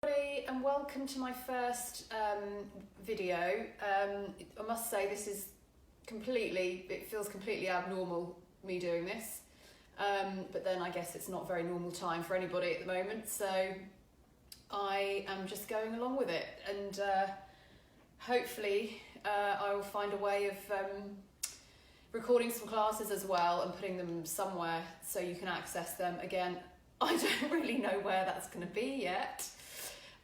Everybody, and welcome to my first video. I must say this is it feels completely abnormal, me doing this, but then I guess it's not very normal time for anybody at the moment, so I am just going along with it, and hopefully I will find a way of recording some classes as well and putting them somewhere so you can access them. Again, I don't really know where that's going to be yet,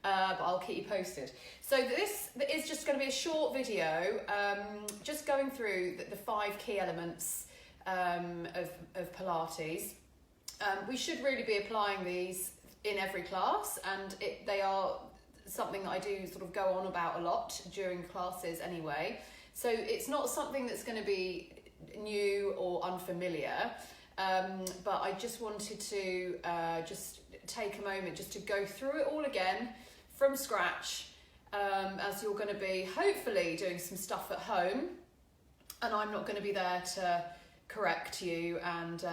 but I'll keep you posted. So this is just going to be a short video, just going through the 5 key elements of Pilates. We should really be applying these in every class, and they are something that I do sort of go on about a lot during classes anyway. So it's not something that's going to be new or unfamiliar, but I just wanted to just take a moment just to go through it all again from scratch, as you're going to be hopefully doing some stuff at home, and I'm not going to be there to correct you and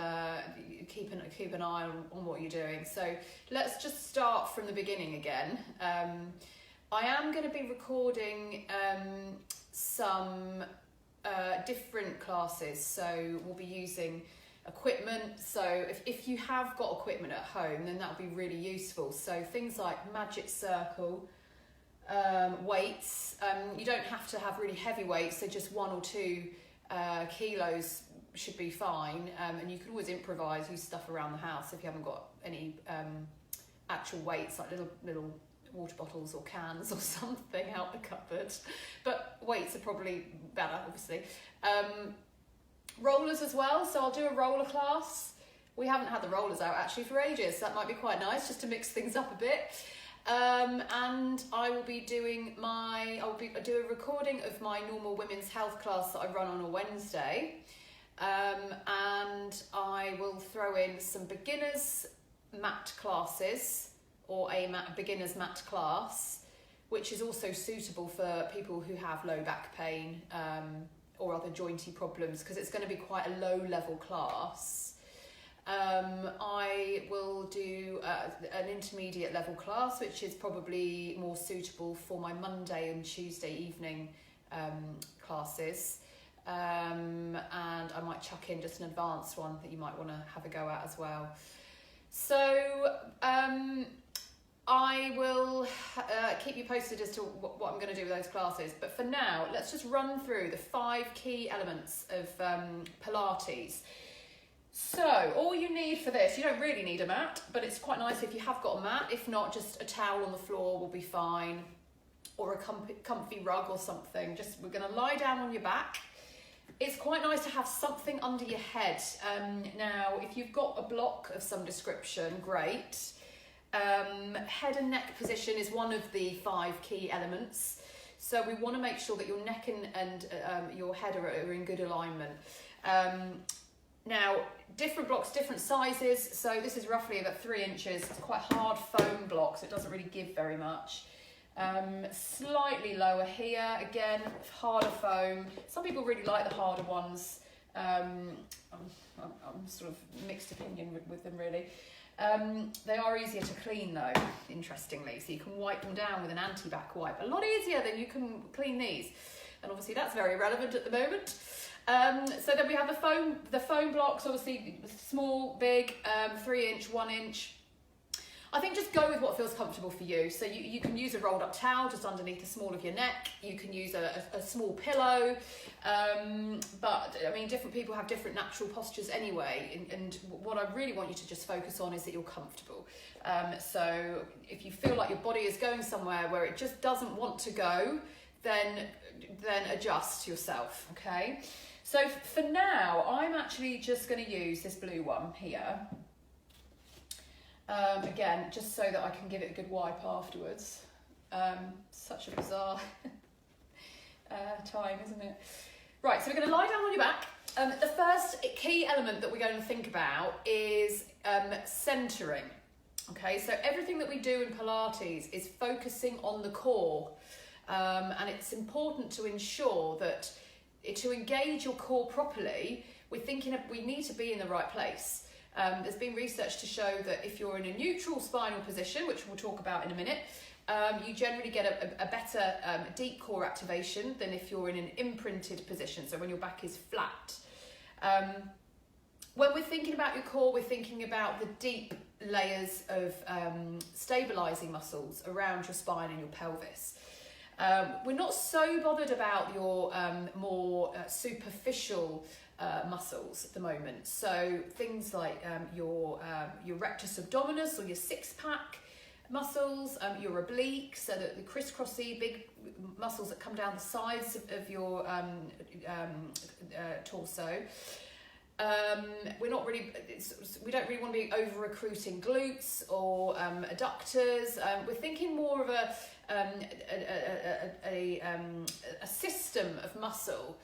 keep an eye on what you're doing. So let's just start from the beginning again. I am going to be recording some different classes, so we'll be using equipment. So if you have got equipment at home, then that would be really useful. So things like magic circle, weights. You don't have to have really heavy weights, so just 1 or 2 kilos should be fine, and you can always improvise, use stuff around the house if you haven't got any actual weights, like little water bottles or cans or something out the cupboard, but weights are probably better, obviously. Rollers as well, so I'll do a roller class. We haven't had the rollers out actually for ages, so that might be quite nice just to mix things up a bit. And I will be doing a recording of my normal women's health class that I run on a Wednesday, and I will throw in some beginners mat classes, or a beginner's mat class, which is also suitable for people who have low back pain or other jointy problems, because it's going to be quite a low level class. I will do an intermediate level class, which is probably more suitable for my Monday and Tuesday evening classes, and I might chuck in just an advanced one that you might want to have a go at as well. So I will keep you posted as to what I'm going to do with those classes. But for now, let's just run through the 5 key elements of Pilates. So all you need for this, you don't really need a mat, but it's quite nice if you have got a mat. If not, just a towel on the floor will be fine, or a comfy rug or something. We're going to lie down on your back. It's quite nice to have something under your head. Now, if you've got a block of some description, great. Head and neck position is one of the 5 key elements. So we want to make sure that your neck and your head are in good alignment. Now, different blocks, different sizes. So this is roughly about 3 inches. It's quite hard foam block, so it doesn't really give very much. Slightly lower here, again, harder foam. Some people really like the harder ones. I'm sort of mixed opinion with them, really. They are easier to clean though, interestingly, so you can wipe them down with an anti-back wipe. A lot easier than you can clean these, and obviously that's very relevant at the moment. So then we have the foam blocks, obviously small, big, 3 inch, 1 inch. I think just go with what feels comfortable for you. So you can use a rolled up towel just underneath the small of your neck. You can use a small pillow, but I mean, different people have different natural postures anyway. And what I really want you to just focus on is that you're comfortable. So if you feel like your body is going somewhere where it just doesn't want to go, then adjust yourself, okay? So for now, I'm actually just going to use this blue one here. Again, just so that I can give it a good wipe afterwards. Such a bizarre time, isn't it? Right, so we're going to lie down on your back. The first key element that we're going to think about is centering. Okay, so everything that we do in Pilates is focusing on the core. And it's important to ensure that to engage your core properly, we need to be in the right place. There's been research to show that if you're in a neutral spinal position, which we'll talk about in a minute, you generally get a better deep core activation than if you're in an imprinted position, so when your back is flat. When we're thinking about your core, we're thinking about the deep layers of stabilising muscles around your spine and your pelvis. We're not so bothered about your more superficial muscles at the moment. So things like your rectus abdominis or your six-pack muscles, your obliques, so that the crisscrossy big muscles that come down the sides of your torso. We don't really want to be over recruiting glutes or adductors. We're thinking more of a system of muscle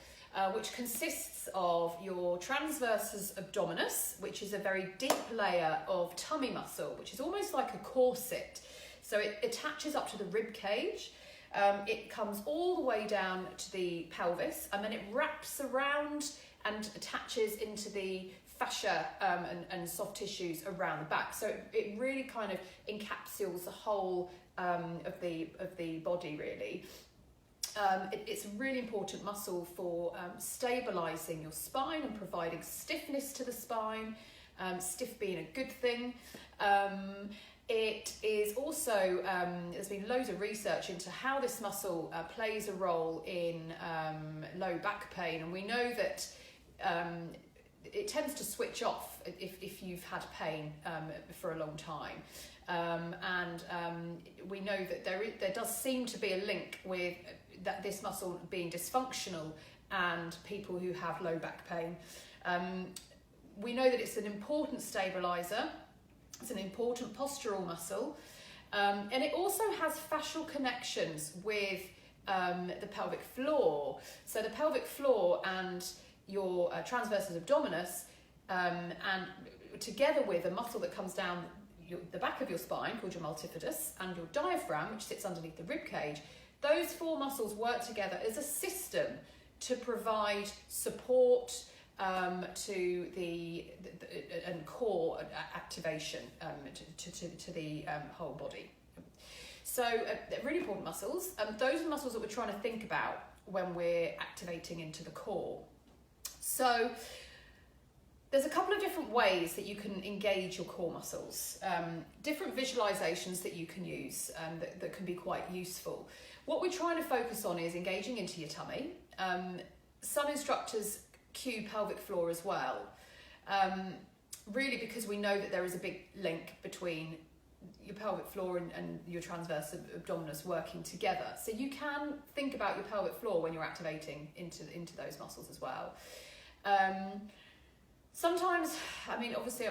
which consists of your transversus abdominis, which is a very deep layer of tummy muscle, which is almost like a corset. So it attaches up to the rib cage. It comes all the way down to the pelvis, and then it wraps around and attaches into the fascia and soft tissues around the back. So it really kind of encapsulates the whole of the body, really. It's a really important muscle for stabilising your spine and providing stiffness to the spine, stiff being a good thing. It is also, there's been loads of research into how this muscle plays a role in low back pain, and we know that it tends to switch off if you've had pain for a long time. We know that there does seem to be a link with this muscle being dysfunctional and people who have low back pain. We know that it's an important stabiliser. It's an important postural muscle, and it also has fascial connections with the pelvic floor. So the pelvic floor and your transversus abdominis, and together with a muscle that comes down the back of your spine called your multifidus, and your diaphragm, which sits underneath the rib cage, those four muscles work together as a system to provide support to the and core activation to the whole body. So really important muscles. Those are the muscles that we're trying to think about when we're activating into the core. So there's a couple of different ways that you can engage your core muscles, different visualizations that you can use that can be quite useful. What we're trying to focus on is engaging into your tummy. Some instructors cue pelvic floor as well, really because we know that there is a big link between your pelvic floor and your transverse abdominis working together. So you can think about your pelvic floor when you're activating into those muscles as well. Sometimes, I mean, obviously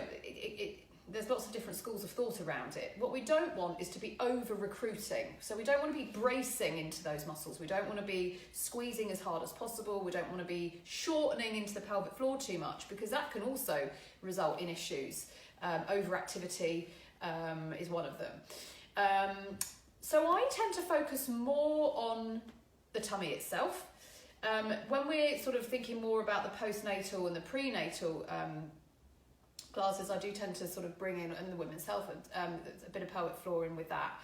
there's lots of different schools of thought around it. What we don't want is to be over-recruiting. So we don't want to be bracing into those muscles. We don't want to be squeezing as hard as possible. We don't want to be shortening into the pelvic floor too much, because that can also result in issues. Overactivity is one of them. So I tend to focus more on the tummy itself. When we're sort of thinking more about the postnatal and the prenatal classes, I do tend to sort of bring in, and the women's health, a bit of pelvic floor in with that.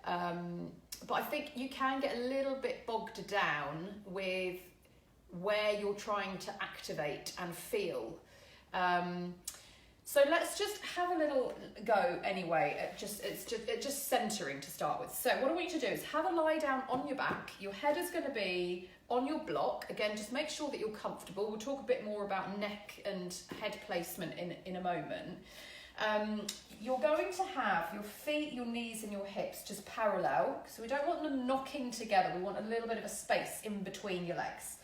But I think you can get a little bit bogged down with where you're trying to activate and feel. So let's just have a little go anyway at just centering to start with. So what I want you to do is have a lie down on your back. Your head is going to be on your block. Again, just make sure that you're comfortable. We'll talk a bit more about neck and head placement in a moment. You're going to have your feet, your knees and your hips just parallel. So we don't want them knocking together. We want a little bit of a space in between your legs.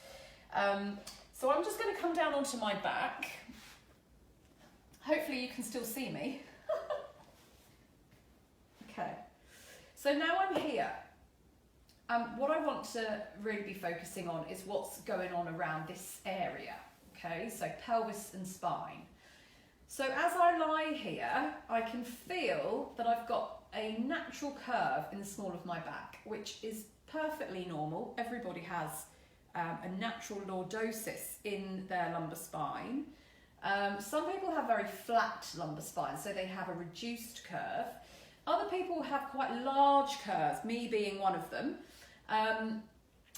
So I'm just going to come down onto my back. Hopefully you can still see me. Okay, so now I'm here. What I want to really be focusing on is what's going on around this area. Okay, so pelvis and spine. So as I lie here, I can feel that I've got a natural curve in the small of my back, which is perfectly normal. Everybody has a natural lordosis in their lumbar spine. Some people have very flat lumbar spine, so they have a reduced curve. Other people have quite large curves, me being one of them.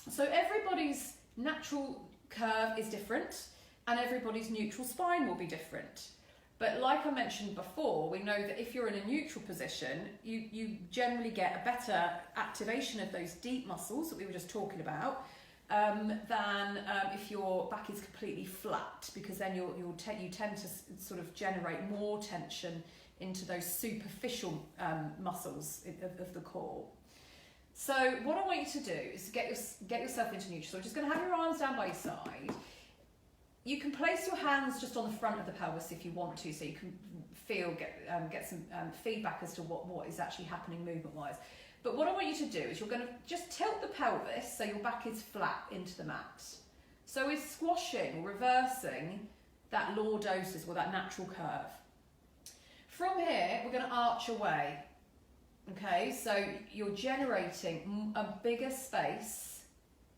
So everybody's natural curve is different and everybody's neutral spine will be different. But like I mentioned before, we know that if you're in a neutral position, you generally get a better activation of those deep muscles that we were just talking about than if your back is completely flat, because then you tend to sort of generate more tension into those superficial muscles of the core. So what I want you to do is get yourself into neutral. So we're just going to have your arms down by your side. You can place your hands just on the front of the pelvis if you want to, so you can get some feedback as to what is actually happening movement-wise. But what I want you to do is you're going to just tilt the pelvis so your back is flat into the mat. So we're squashing, reversing that lordosis, or that natural curve. From here, we're going to arch away. Okay, so you're generating a bigger space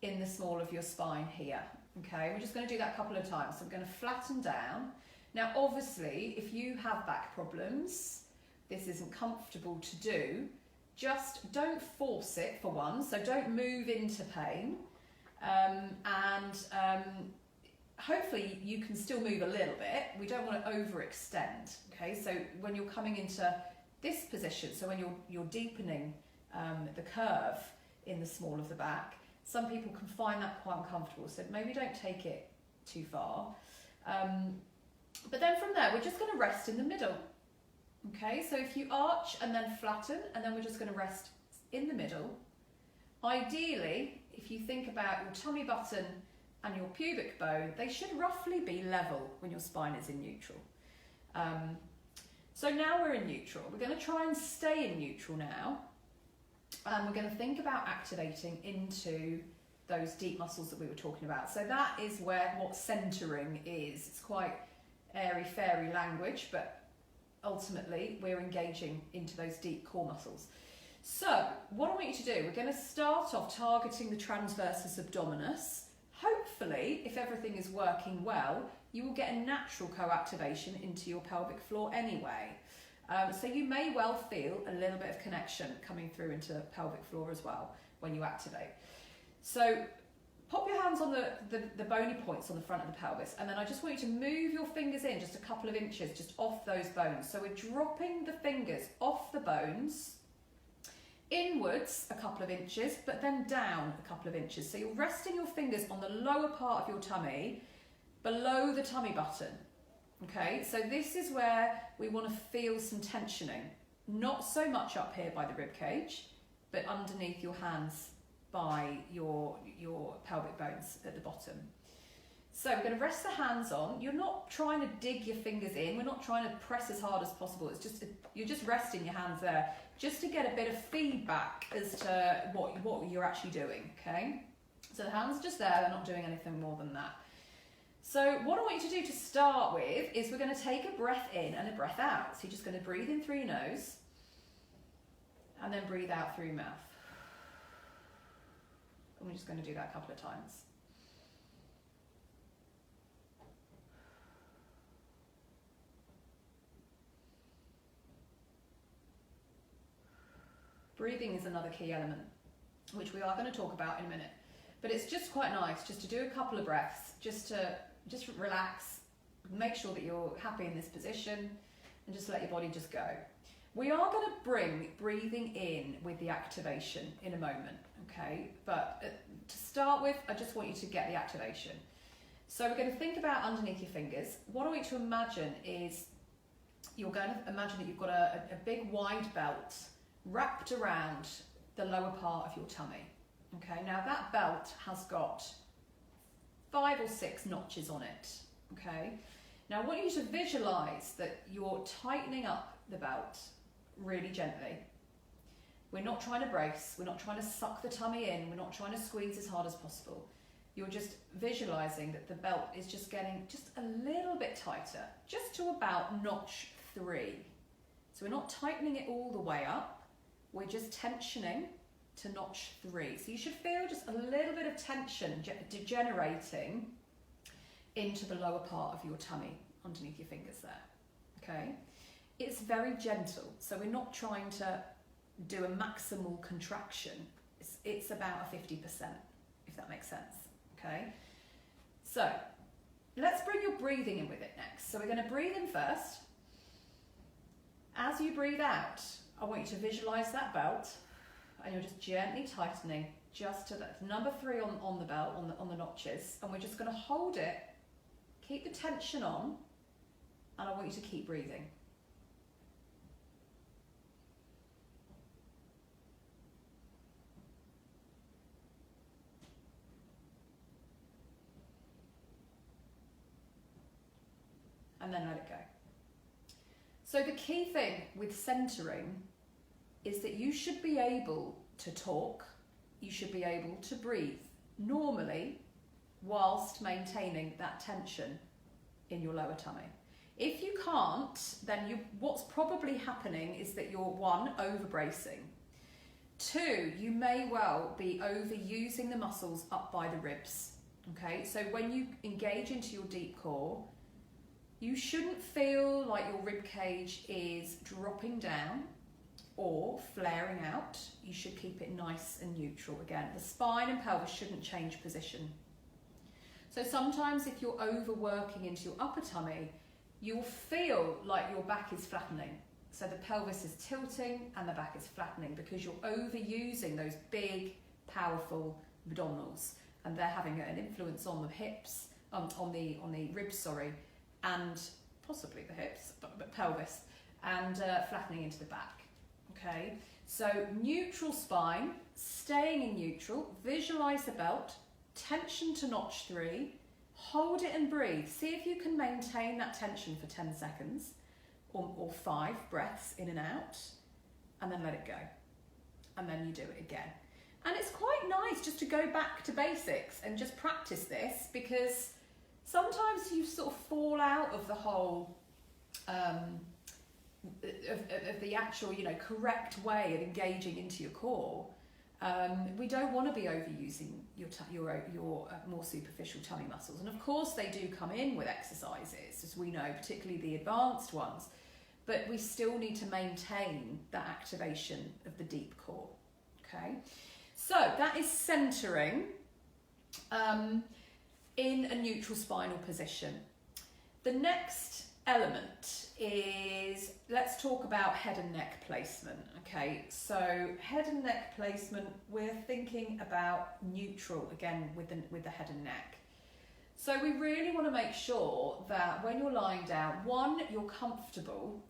in the small of your spine here. Okay, we're just going to do that a couple of times. So I'm going to flatten down. Now, obviously, if you have back problems, this isn't comfortable to do. Just don't force it, for one, so don't move into pain. Hopefully you can still move a little bit. We don't want to overextend. Okay, so when you're coming into this position, so when you're deepening the curve in the small of the back, some people can find that quite uncomfortable, so maybe don't take it too far. But then from there, we're just going to rest in the middle. Okay, so if you arch and then flatten, and then we're just going to rest in the middle. Ideally, if you think about your tummy button and your pubic bone, they should roughly be level when your spine is in neutral. So now we're in neutral. We're going to try and stay in neutral now. And we're going to think about activating into those deep muscles that we were talking about. So that is what centering is. It's quite airy-fairy language, but ultimately we're engaging into those deep core muscles. So what I want you to do, we're going to start off targeting the transversus abdominis. Hopefully, if everything is working well, you will get a natural co-activation into your pelvic floor anyway. So you may well feel a little bit of connection coming through into the pelvic floor as well when you activate. So pop your hands on the bony points on the front of the pelvis, and then I just want you to move your fingers in just a couple of inches, just off those bones. So we're dropping the fingers off the bones, inwards a couple of inches, but then down a couple of inches. So you're resting your fingers on the lower part of your tummy, below the tummy button. Okay, so this is where we want to feel some tensioning. Not so much up here by the rib cage, but underneath your hands by your pelvic bones at the bottom. So we're going to rest the hands on. You're not trying to dig your fingers in. We're not trying to press as hard as possible. It's just, you're just resting your hands there just to get a bit of feedback as to what you're actually doing, okay? So the hands are just there. They're not doing anything more than that. So what I want you to do to start with is we're going to take a breath in and a breath out. So you're just going to breathe in through your nose and then breathe out through your mouth. And we're just going to do that a couple of times. Breathing is another key element, which we are going to talk about in a minute. But it's just quite nice just to do a couple of breaths, just relax, make sure that you're happy in this position, and just let your body just go. We are going to bring breathing in with the activation in a moment, okay? But to start with, I just want you to get the activation. So we're going to think about underneath your fingers. What I want you to imagine is you're going to imagine that you've got a big wide belt wrapped around the lower part of your tummy. Okay, now that belt has got 5 or 6 notches on it. Okay, now I want you to visualize that you're tightening up the belt really gently. We're not trying to brace, we're not trying to suck the tummy in, we're not trying to squeeze as hard as possible. You're just visualizing that the belt is just getting just a little bit tighter, just to about notch 3. So we're not tightening it all the way up, we're just tensioning to notch 3. So you should feel just a little bit of tension degenerating into the lower part of your tummy underneath your fingers there. Okay. it's very gentle. So we're not trying to do a maximal contraction. It's about a 50%, if that makes sense, okay? So let's bring your breathing in with it next. So we're going to breathe in first. As you breathe out, I want you to visualize that belt, and you're just gently tightening just to the number 3 on the belt, on the notches, and we're just going to hold it, keep the tension on, and I want you to keep breathing. And then let it go. So the key thing with centering is that you should be able to talk, you should be able to breathe normally whilst maintaining that tension in your lower tummy. If you can't, then what's probably happening is that you're 1, over bracing. 2, you may well be overusing the muscles up by the ribs. Okay, so when you engage into your deep core, you shouldn't feel like your rib cage is dropping down or flaring out. You should keep it nice and neutral. Again, the spine and pelvis shouldn't change position. So sometimes if you're overworking into your upper tummy, you'll feel like your back is flattening. So the pelvis is tilting and the back is flattening because you're overusing those big, powerful abdominals, and they're having an influence on the hips, on the ribs, sorry, and possibly the hips, but pelvis, and flattening into the back. Okay, so neutral spine, staying in neutral, visualize the belt, tension to notch 3, hold it and breathe. See if you can maintain that tension for 10 seconds or 5 breaths in and out, and then let it go. And then you do it again. And it's quite nice just to go back to basics and just practice this, because sometimes you sort of fall out of the whole of the actual, correct way of engaging into your core. We don't want to be overusing your more superficial tummy muscles, and of course they do come in with exercises, as we know, particularly the advanced ones, but we still need to maintain that activation of the deep core. Okay, so that is centering in a neutral spinal position. The next element is, let's talk about head and neck placement. Okay, so head and neck placement, we're thinking about neutral again with the head and neck. So we really want to make sure that when you're lying down, 1, you're comfortable,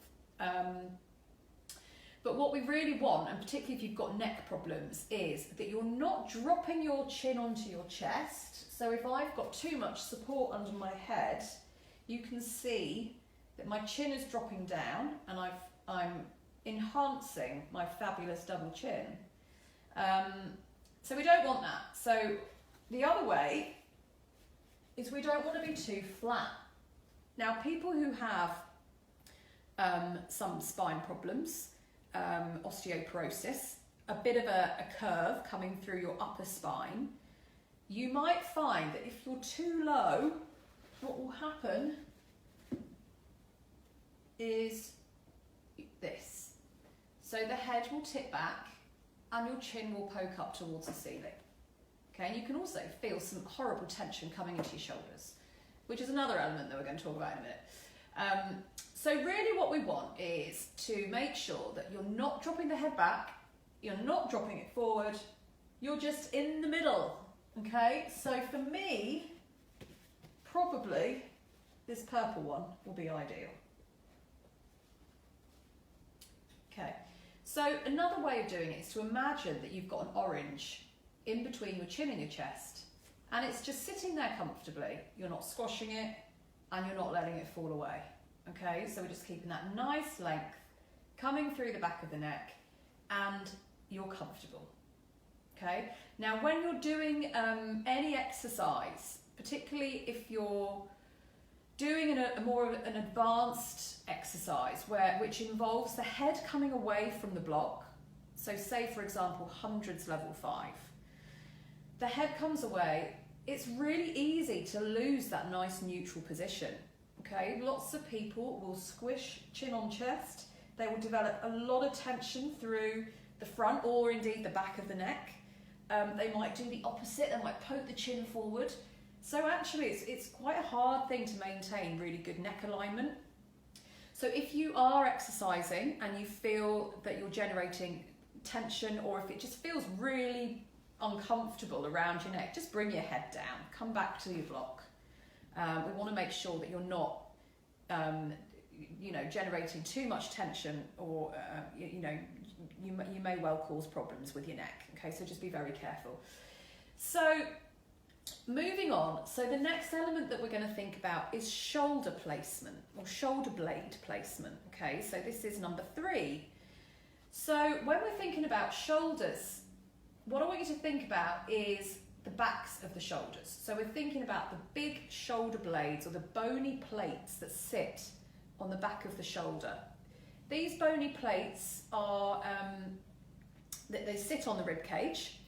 but what we really want, and particularly if you've got neck problems, is that you're not dropping your chin onto your chest. So if I've got too much support under my head, you can see that my chin is dropping down, and I'm enhancing my fabulous double chin. So we don't want that. So the other way is we don't want to be too flat. Now, people who have some spine problems, osteoporosis, a bit of a curve coming through your upper spine, you might find that if you're too low, what will happen is this. So the head will tip back and your chin will poke up towards the ceiling. Okay, and you can also feel some horrible tension coming into your shoulders, which is another element that we're going to talk about in a minute. So really what we want is to make sure that you're not dropping the head back, you're not dropping it forward, you're just in the middle. Okay, so for me, probably this purple one will be ideal. Okay, so another way of doing it is to imagine that you've got an orange in between your chin and your chest, and it's just sitting there comfortably. You're not squashing it and you're not letting it fall away. Okay, so we're just keeping that nice length coming through the back of the neck, and you're comfortable. Okay, now when you're doing any exercise, particularly if you're doing a more of an advanced exercise which involves the head coming away from the block, so say for example hundreds level 5, the head comes away, it's really easy to lose that nice neutral position. Okay, lots of people will squish chin on chest. They will develop a lot of tension through the front or indeed the back of the neck. They might do the opposite, they might poke the chin forward. So actually it's quite a hard thing to maintain really good neck alignment. So if you are exercising and you feel that you're generating tension, or if it just feels really uncomfortable around your neck, just bring your head down, come back to your block. We want to make sure that you're not generating too much tension, or you may well cause problems with your neck. Okay, so just be very careful. So moving on, so the next element that we're going to think about is shoulder placement or shoulder blade placement. Okay, so this is number 3. So when we're thinking about shoulders, what I want you to think about is the backs of the shoulders. So we're thinking about the big shoulder blades, or the bony plates that sit on the back of the shoulder. These bony plates are, they sit on the rib cage,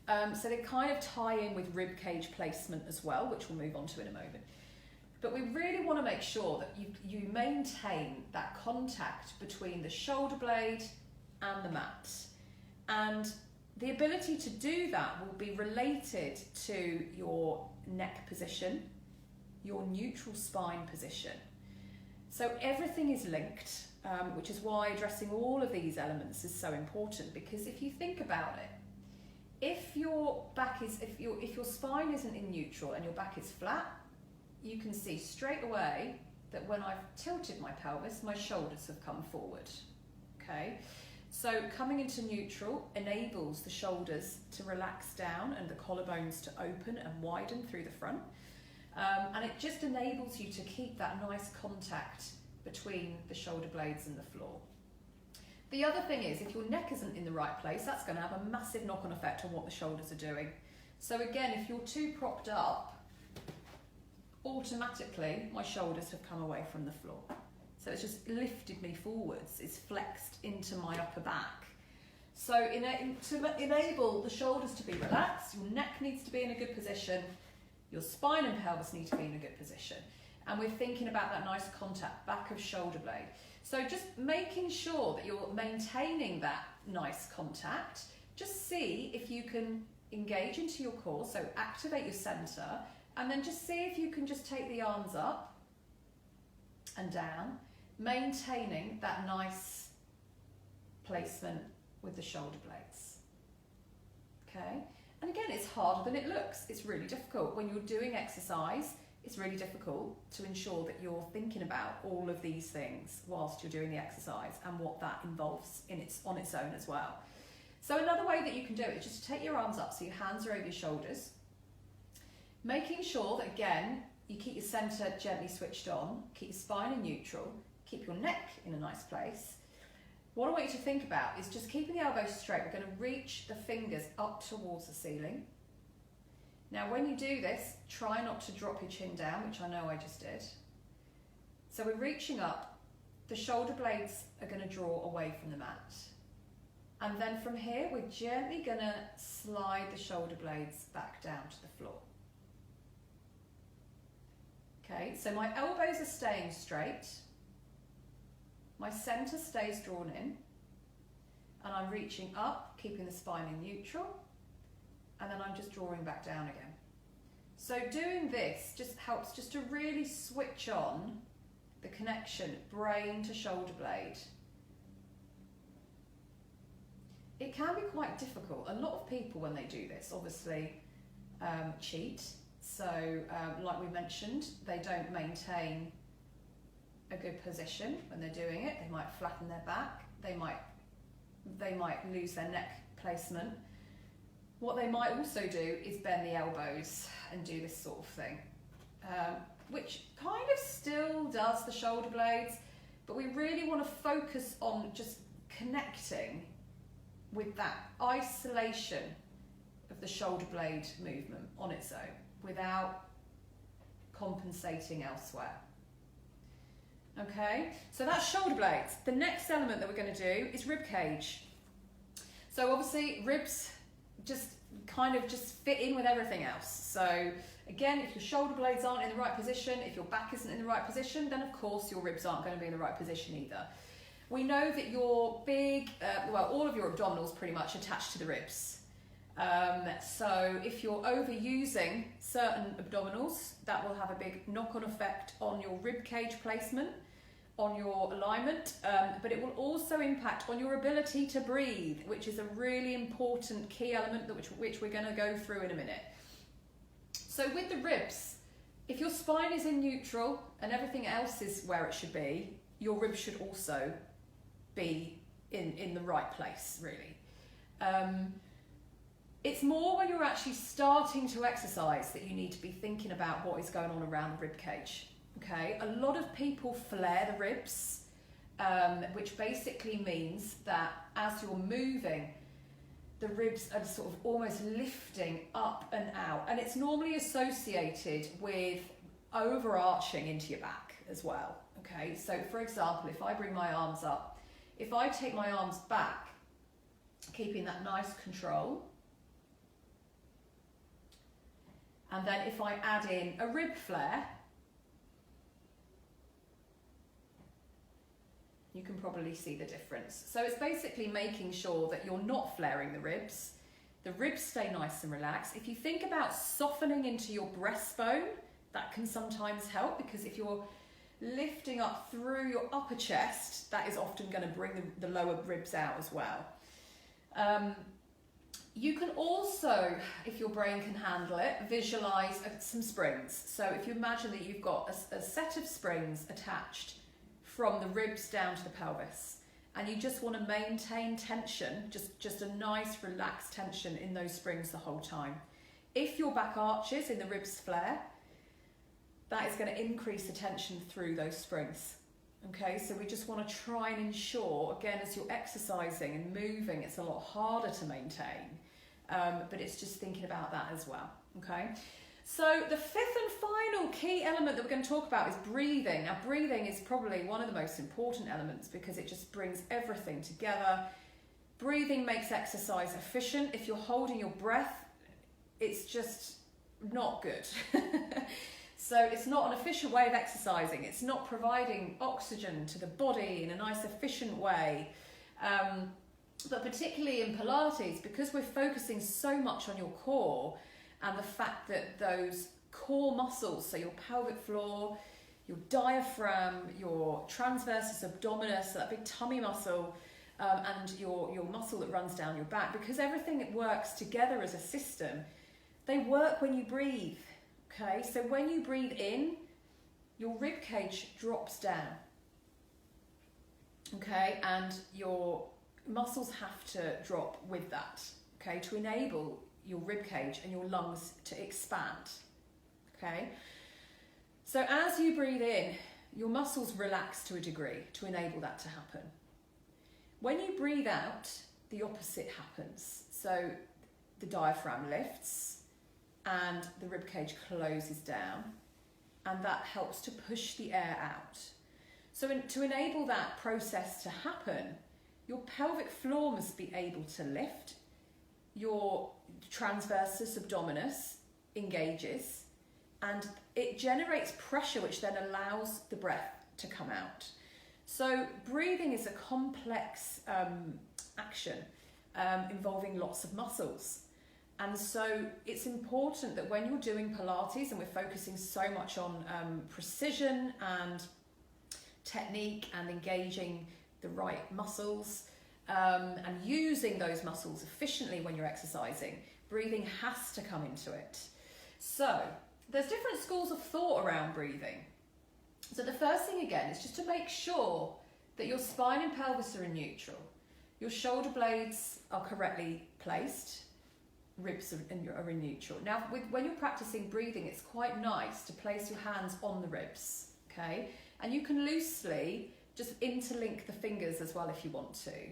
so they kind of tie in with rib cage placement as well, which we'll move on to in a moment. But we really want to make sure that you maintain that contact between the shoulder blade and the mat. And the ability to do that will be related to your neck position, your neutral spine position. So everything is linked, which is why addressing all of these elements is so important, because if you think about it, if your spine isn't in neutral and your back is flat, you can see straight away that when I've tilted my pelvis, my shoulders have come forward. Okay? So coming into neutral enables the shoulders to relax down and the collarbones to open and widen through the front. And it just enables you to keep that nice contact between the shoulder blades and the floor. The other thing is, if your neck isn't in the right place, that's going to have a massive knock-on effect on what the shoulders are doing. So again, if you're too propped up, automatically my shoulders have come away from the floor. So it's just lifted me forwards, it's flexed into my upper back. So to enable the shoulders to be relaxed, your neck needs to be in a good position, your spine and pelvis need to be in a good position. And we're thinking about that nice contact, back of shoulder blade. So just making sure that you're maintaining that nice contact. Just see if you can engage into your core, so activate your center, and then just see if you can just take the arms up and down, maintaining that nice placement with the shoulder blades. Okay? And again, it's harder than it looks. It's really difficult. When you're doing exercise, it's really difficult to ensure that you're thinking about all of these things whilst you're doing the exercise and what that involves on its own as well. So another way that you can do it is just to take your arms up so your hands are over your shoulders, making sure that, again, you keep your centre gently switched on, keep your spine in neutral, keep your neck in a nice place. What I want you to think about is just keeping the elbows straight. We're going to reach the fingers up towards the ceiling. Now when you do this, try not to drop your chin down, which I know I just did. So we're reaching up, the shoulder blades are going to draw away from the mat. And then from here, we're gently going to slide the shoulder blades back down to the floor. Okay, so my elbows are staying straight, my centre stays drawn in, and I'm reaching up, keeping the spine in neutral, and then I'm just drawing back down again. So doing this just helps just to really switch on the connection, brain to shoulder blade. It can be quite difficult. A lot of people, when they do this, obviously cheat. So like we mentioned, they don't maintain a good position when they're doing it. They might flatten their back, they might lose their neck placement. What they might also do is bend the elbows and do this sort of thing, which kind of still does the shoulder blades, but we really want to focus on just connecting with that isolation of the shoulder blade movement on its own without compensating elsewhere. Okay, so that's shoulder blades. The next element that we're going to do is rib cage. So obviously ribs just kind of just fit in with everything else. So again, if your shoulder blades aren't in the right position, if your back isn't in the right position, then of course your ribs aren't going to be in the right position either. We know that your big, well, all of your abdominals pretty much attach to the ribs. So if you're overusing certain abdominals, that will have a big knock-on effect on your rib cage placement, on your alignment, but it will also impact on your ability to breathe, which is a really important key element which we're going to go through in a minute. So with the ribs, if your spine is in neutral and everything else is where it should be, your ribs should also be in the right place, really. It's more when you're actually starting to exercise that you need to be thinking about what is going on around the rib cage. Okay, a lot of people flare the ribs, which basically means that as you're moving, the ribs are sort of almost lifting up and out, and it's normally associated with overarching into your back as well. Okay, so for example, if I bring my arms up, if I take my arms back, keeping that nice control, and then if I add in a rib flare, you can probably see the difference. So it's basically making sure that you're not flaring the ribs stay nice and relaxed. If you think about softening into your breastbone, that can sometimes help, because if you're lifting up through your upper chest, that is often going to bring the lower ribs out as well. You can also, if your brain can handle it, visualize some springs. So if you imagine that you've got a set of springs attached from the ribs down to the pelvis, and you just want to maintain tension, just a nice relaxed tension in those springs the whole time. If your back arches in the ribs flare, that is going to increase the tension through those springs. Okay, so we just want to try and ensure, again, as you're exercising and moving, it's a lot harder to maintain, but it's just thinking about that as well. Okay. So the fifth and final key element that we're going to talk about is breathing. Now, breathing is probably one of the most important elements because it just brings everything together. Breathing makes exercise efficient. If you're holding your breath, it's just not good. So it's not an efficient way of exercising. It's not providing oxygen to the body in a nice, efficient way. But particularly in Pilates, because we're focusing so much on your core, and the fact that those core muscles, so your pelvic floor, your diaphragm, your transversus abdominis, so that big tummy muscle, and your muscle that runs down your back, because everything works together as a system, they work when you breathe. Okay, so when you breathe in, your rib cage drops down. Okay, and your muscles have to drop with that, okay, to enable your rib cage and your lungs to expand. Okay, so as you breathe in, your muscles relax to a degree to enable that to happen. When you breathe out, the opposite happens. So the diaphragm lifts and the rib cage closes down, and that helps to push the air out. So to enable that process to happen, your pelvic floor must be able to lift, your transversus abdominis engages, and it generates pressure which then allows the breath to come out. So breathing is a complex action involving lots of muscles. And so it's important that when you're doing Pilates, and we're focusing so much on precision and technique and engaging the right muscles and using those muscles efficiently when you're exercising, breathing has to come into it. So there's different schools of thought around breathing. So the first thing again is just to make sure that your spine and pelvis are in neutral, your shoulder blades are correctly placed, ribs are in neutral. Now, when you're practicing breathing, it's quite nice to place your hands on the ribs, okay? And you can loosely just interlink the fingers as well if you want to.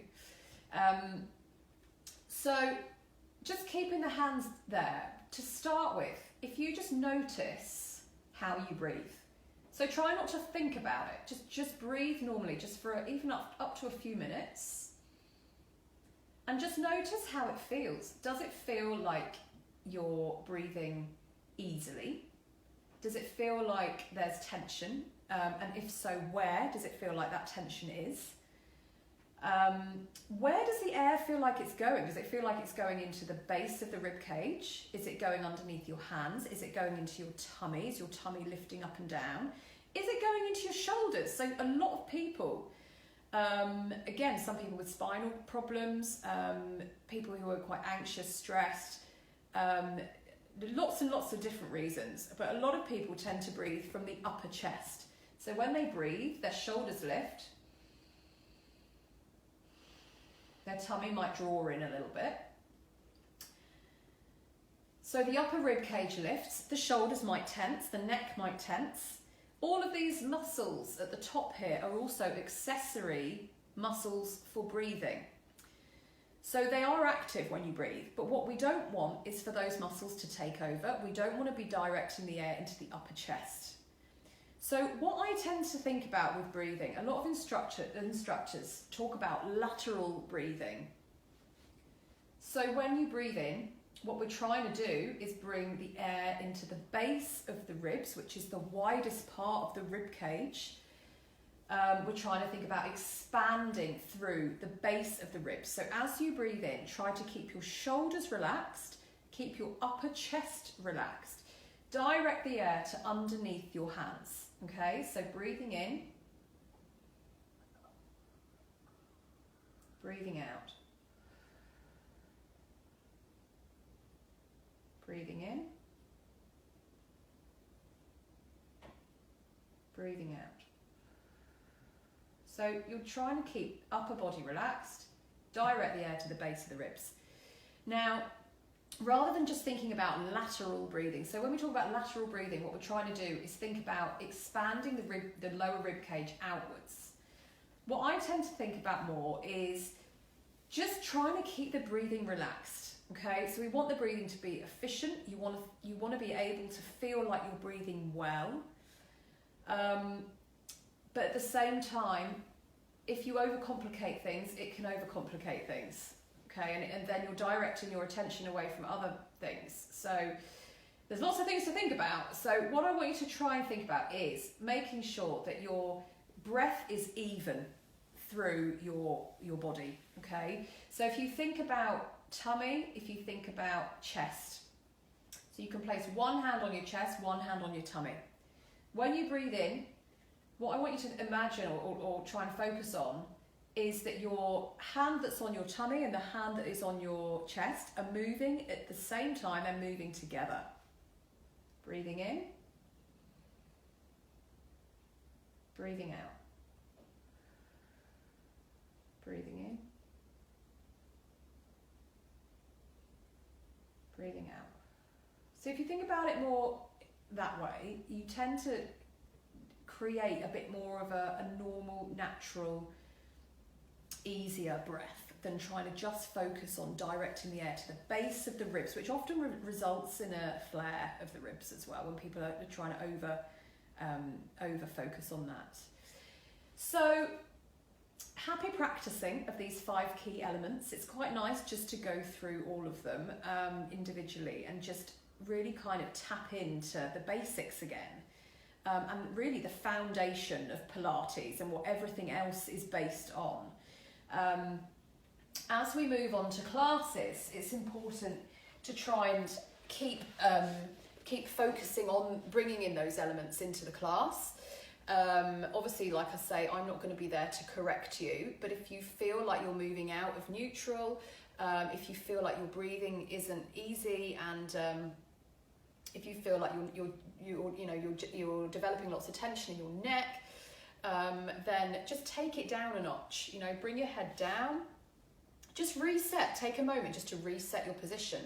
So just keeping the hands there to start with, if you just notice how you breathe. So try not to think about it, just breathe normally, just for even up to a few minutes. And just notice how it feels. Does it feel like you're breathing easily? Does it feel like there's tension? And if so, where does it feel like that tension is? Where does the air feel like it's going? Does it feel like it's going into the base of the rib cage? Is it going underneath your hands? Is it going into your tummy? Is your tummy lifting up and down? Is it going into your shoulders? So a lot of people, again, some people with spinal problems, people who are quite anxious, stressed, lots and lots of different reasons, but a lot of people tend to breathe from the upper chest. So when they breathe, their shoulders lift, their tummy might draw in a little bit. So the upper rib cage lifts, the shoulders might tense, the neck might tense. All of these muscles at the top here are also accessory muscles for breathing. So they are active when you breathe, but what we don't want is for those muscles to take over. We don't want to be directing the air into the upper chest. So what I tend to think about with breathing, a lot of instructors talk about lateral breathing. So when you breathe in, what we're trying to do is bring the air into the base of the ribs, which is the widest part of the rib cage. We're trying to think about expanding through the base of the ribs. So as you breathe in, try to keep your shoulders relaxed, keep your upper chest relaxed. Direct the air to underneath your hands. Okay, so breathing in, breathing out. Breathing in, breathing out. So you're trying to keep upper body relaxed, direct the air to the base of the ribs. Now, rather than just thinking about lateral breathing, so when we talk about lateral breathing, what we're trying to do is think about expanding the lower rib cage outwards. What I tend to think about more is just trying to keep the breathing relaxed. Okay, so we want the breathing to be efficient. You want to be able to feel like you're breathing well, but at the same time, if you overcomplicate things, it can overcomplicate things. Okay, and then you're directing your attention away from other things. So there's lots of things to think about. So what I want you to try and think about is making sure that your breath is even through your body. Okay, so if you think about tummy, if you think about chest, so you can place one hand on your chest, one hand on your tummy. When you breathe in, what I want you to imagine or try and focus on is that your hand that's on your tummy and the hand that is on your chest are moving at the same time and moving together. Breathing in, breathing out. Breathing in, breathing out. So if you think about it more that way, you tend to create a bit more of a normal, natural, easier breath than trying to just focus on directing the air to the base of the ribs, which often results in a flare of the ribs as well when people are trying to over focus on that. So happy practicing of these 5 key elements. It's quite nice just to go through all of them individually and just really kind of tap into the basics again, and really the foundation of Pilates and what everything else is based on. As we move on to classes, it's important to try and keep focusing on bringing in those elements into the class. Obviously, like I say, I'm not going to be there to correct you, but if you feel like you're moving out of neutral, if you feel like your breathing isn't easy, and if you feel like you're developing lots of tension in your neck, then just take it down a notch. Bring your head down, just reset. Take a moment just to reset your position.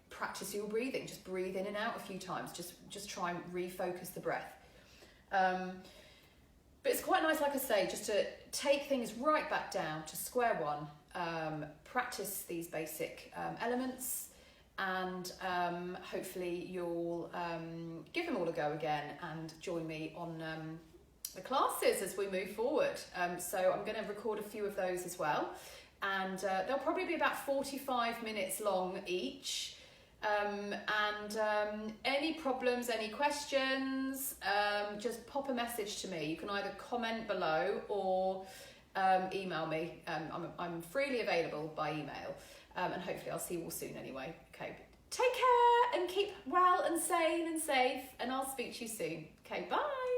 Practice your breathing. Just breathe in and out a few times. Just try and refocus the breath. But it's quite nice, like I say, just to take things right back down to square one. Practice these basic elements, and hopefully you'll give them all a go again and join me on the classes as we move forward. So I'm going to record a few of those as well. and they'll probably be about 45 minutes long each. Any problems, any questions, just pop a message to me. You can either comment below or email me. I'm freely available by email, and hopefully I'll see you all soon anyway. Okay, take care and keep well and sane and safe, and I'll speak to you soon. Okay, bye.